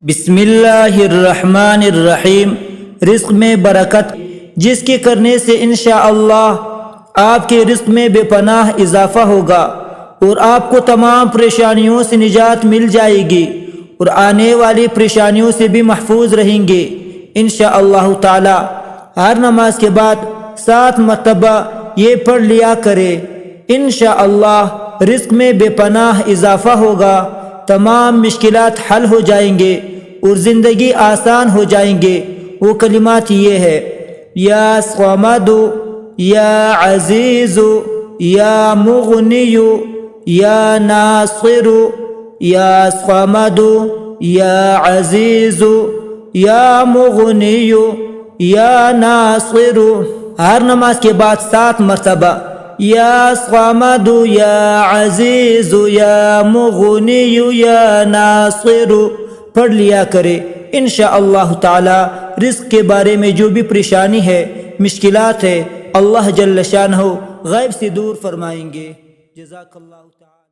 بسم اللہ الرحمن الرحیم۔ رزق میں برکت جس کے کرنے سے انشاءاللہ آپ کے رزق میں بے پناہ اضافہ ہوگا اور آپ کو تمام پریشانیوں سے نجات مل جائے گی اور آنے والی پریشانیوں سے بھی محفوظ رہیں گے انشاءاللہ تعالی۔ ہر نماز کے بعد 7 مرتبہ یہ پڑھ لیا کرے، انشاءاللہ رزق میں بے پناہ اضافہ ہوگا، تمام مشکلات حل ہو جائیں گے اور زندگی آسان ہو جائیں گے۔ وہ کلمات یہ ہے: یا صمد، یا عزیز، یا مغنی، یا ناصر، یا صمد، یا عزیز، یا مغنی، یا ناصر۔ ہر نماز کے بعد 7 مرتبہ یا صمد، یا عزیز، یا مغنی، یا ناصر پڑھ لیا کرے۔ انشاءاللہ تعالی رزق کے بارے میں جو بھی پریشانی ہے، مشکلات ہے، اللہ جل شانہ غیب سے دور فرمائیں گے۔ جزاک اللہ تعالی۔